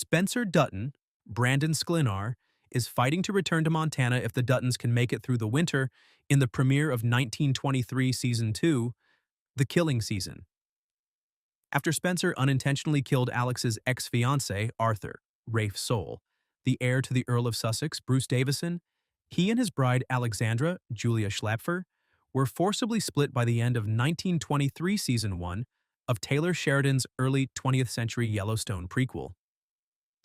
Spencer Dutton, Brandon Sklenar, is fighting to return to Montana if the Duttons can make it through the winter in the premiere of 1923 Season 2, The Killing Season. After Spencer unintentionally killed Alex's ex-fiancé, Arthur, Rafe Soule, the heir to the Earl of Sussex, Bruce Davison, he and his bride Alexandra, Julia Schlapfer, were forcibly split by the end of 1923 Season 1 of Taylor Sheridan's early 20th century Yellowstone prequel.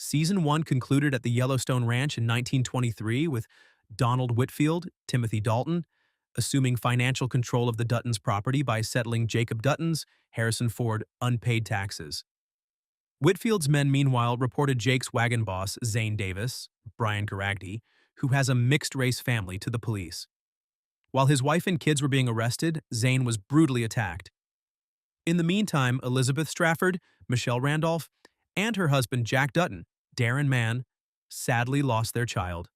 Season 1 concluded at the Yellowstone Ranch in 1923 with Donald Whitfield, Timothy Dalton, assuming financial control of the Duttons' property by settling Jacob Dutton's, Harrison Ford, unpaid taxes. Whitfield's men, meanwhile, reported Jake's wagon boss, Zane Davis, Brian Garagdy, who has a mixed-race family, to the police. While his wife and kids were being arrested, Zane was brutally attacked. In the meantime, Elizabeth Strafford, Michelle Randolph, and her husband Jack Dutton, Darren Mann, sadly lost their child.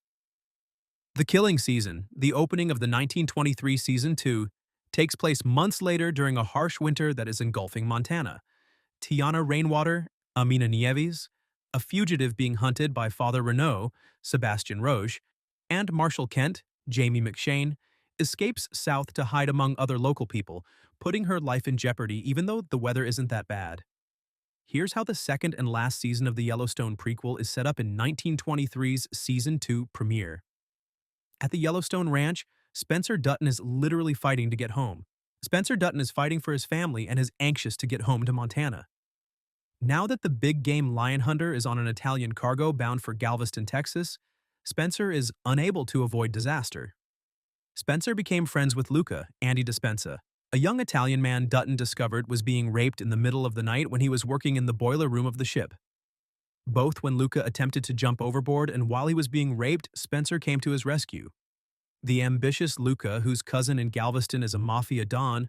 The Killing Season, the opening of the 1923 Season 2, takes place months later during a harsh winter that is engulfing Montana. Tiana Rainwater, Amina Nieves, a fugitive being hunted by Father Renault, Sebastian Roche, and Marshall Kent, Jamie McShane, escapes south to hide among other local people, putting her life in jeopardy even though the weather isn't that bad. Here's how the second and last season of the Yellowstone prequel is set up in 1923's Season 2 premiere. At the Yellowstone Ranch, Spencer Dutton is literally fighting to get home. Spencer Dutton is fighting for his family and is anxious to get home to Montana. Now that the big game lion hunter is on an Italian cargo bound for Galveston, Texas, Spencer is unable to avoid disaster. Spencer became friends with Luca, Andy Dispenza, a young Italian man Dutton discovered was being raped in the middle of the night when he was working in the boiler room of the ship. Both when Luca attempted to jump overboard and while he was being raped, Spencer came to his rescue. The ambitious Luca, whose cousin in Galveston is a mafia don,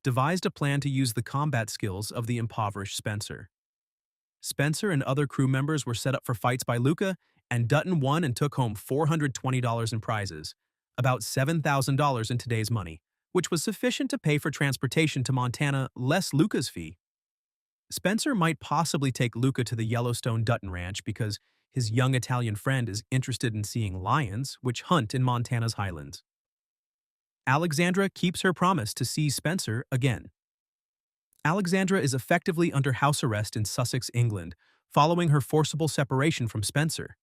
devised a plan to use the combat skills of the impoverished Spencer. Spencer and other crew members were set up for fights by Luca, and Dutton won and took home $420 in prizes, about $7,000 in today's money, which was sufficient to pay for transportation to Montana less Luca's fee. Spencer might possibly take Luca to the Yellowstone Dutton Ranch because his young Italian friend is interested in seeing lions, which hunt in Montana's highlands. Alexandra keeps her promise to see Spencer again. Alexandra is effectively under house arrest in Sussex, England, following her forcible separation from Spencer.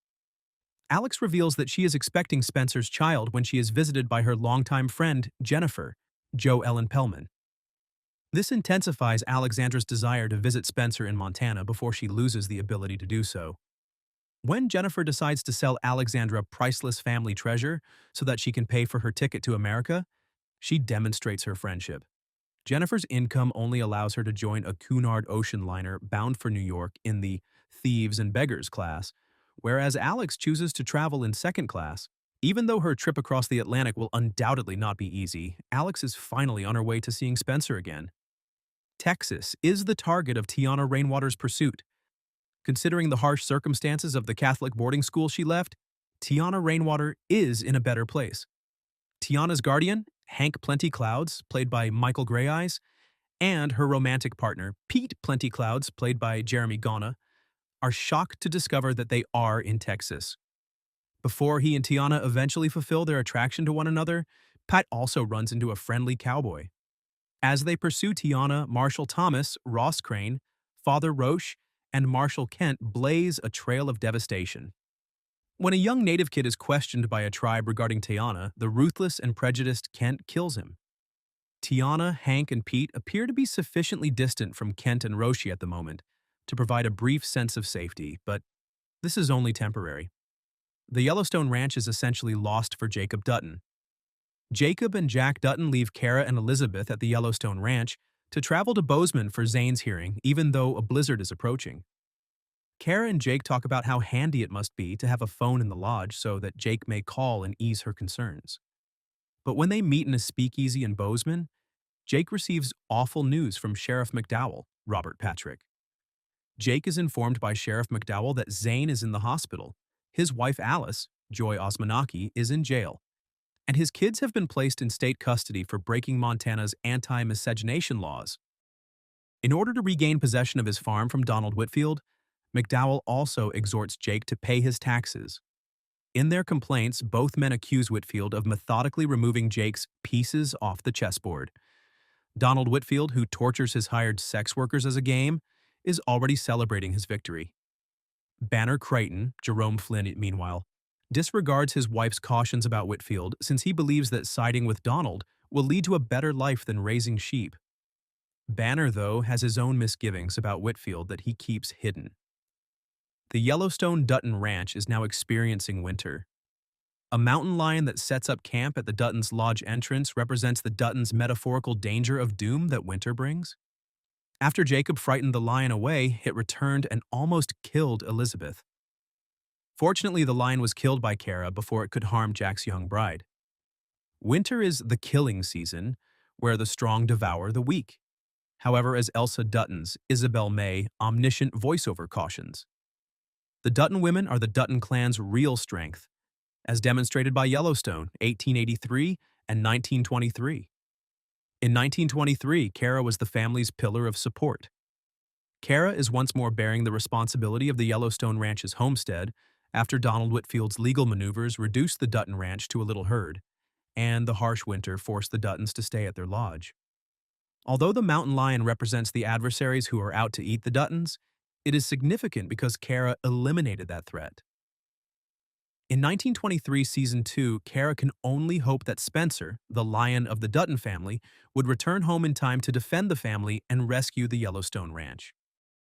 Alex reveals that she is expecting Spencer's child when she is visited by her longtime friend, Jennifer, Jo Ellen Pellman. This intensifies Alexandra's desire to visit Spencer in Montana before she loses the ability to do so. When Jennifer decides to sell Alexandra priceless family treasure so that she can pay for her ticket to America, she demonstrates her friendship. Jennifer's income only allows her to join a Cunard ocean liner bound for New York in the Thieves and Beggars class, whereas Alex chooses to travel in second class. Even though her trip across the Atlantic will undoubtedly not be easy, Alex is finally on her way to seeing Spencer again. Texas is the target of Tiana Rainwater's pursuit. Considering the harsh circumstances of the Catholic boarding school she left, Tiana Rainwater is in a better place. Tiana's guardian, Hank Plenty Clouds, played by Michael Greyeyes, and her romantic partner, Pete Plenty Clouds, played by Jeremy Gonna, are shocked to discover that they are in Texas. Before he and Tiana eventually fulfill their attraction to one another, Pat also runs into a friendly cowboy. As they pursue Tiana, Marshall Thomas, Ross Crane, Father Roche, and Marshall Kent blaze a trail of devastation. When a young native kid is questioned by a tribe regarding Tiana, the ruthless and prejudiced Kent kills him. Tiana, Hank, and Pete appear to be sufficiently distant from Kent and Roche at the moment to provide a brief sense of safety, but this is only temporary. The Yellowstone Ranch is essentially lost for Jacob Dutton. Jacob and Jack Dutton leave Kara and Elizabeth at the Yellowstone Ranch to travel to Bozeman for Zane's hearing, even though a blizzard is approaching. Kara and Jake talk about how handy it must be to have a phone in the lodge so that Jake may call and ease her concerns. But when they meet in a speakeasy in Bozeman, Jake receives awful news from Sheriff McDowell, Robert Patrick. Jake is informed by Sheriff McDowell that Zane is in the hospital, his wife Alice, Joy Osmanaki, is in jail, and his kids have been placed in state custody for breaking Montana's anti-miscegenation laws. In order to regain possession of his farm from Donald Whitfield, McDowell also exhorts Jake to pay his taxes. In their complaints, both men accuse Whitfield of methodically removing Jake's pieces off the chessboard. Donald Whitfield, who tortures his hired sex workers as a game, is already celebrating his victory. Banner Creighton, Jerome Flynn, meanwhile, disregards his wife's cautions about Whitfield since he believes that siding with Donald will lead to a better life than raising sheep. Banner, though, has his own misgivings about Whitfield that he keeps hidden. The Yellowstone Dutton Ranch is now experiencing winter. A mountain lion that sets up camp at the Duttons' lodge entrance represents the Duttons' metaphorical danger of doom that winter brings. After Jacob frightened the lion away, it returned and almost killed Elizabeth. Fortunately, the lion was killed by Kara before it could harm Jack's young bride. Winter is the killing season, where the strong devour the weak. However, as Elsa Dutton's Isabel May omniscient voiceover cautions, the Dutton women are the Dutton clan's real strength, as demonstrated by Yellowstone, 1883 and 1923. In 1923, Kara was the family's pillar of support. Kara is once more bearing the responsibility of the Yellowstone Ranch's homestead after Donald Whitfield's legal maneuvers reduced the Dutton Ranch to a little herd, and the harsh winter forced the Duttons to stay at their lodge. Although the mountain lion represents the adversaries who are out to eat the Duttons, it is significant because Kara eliminated that threat. In 1923 Season 2, Kara can only hope that Spencer, the lion of the Dutton family, would return home in time to defend the family and rescue the Yellowstone Ranch.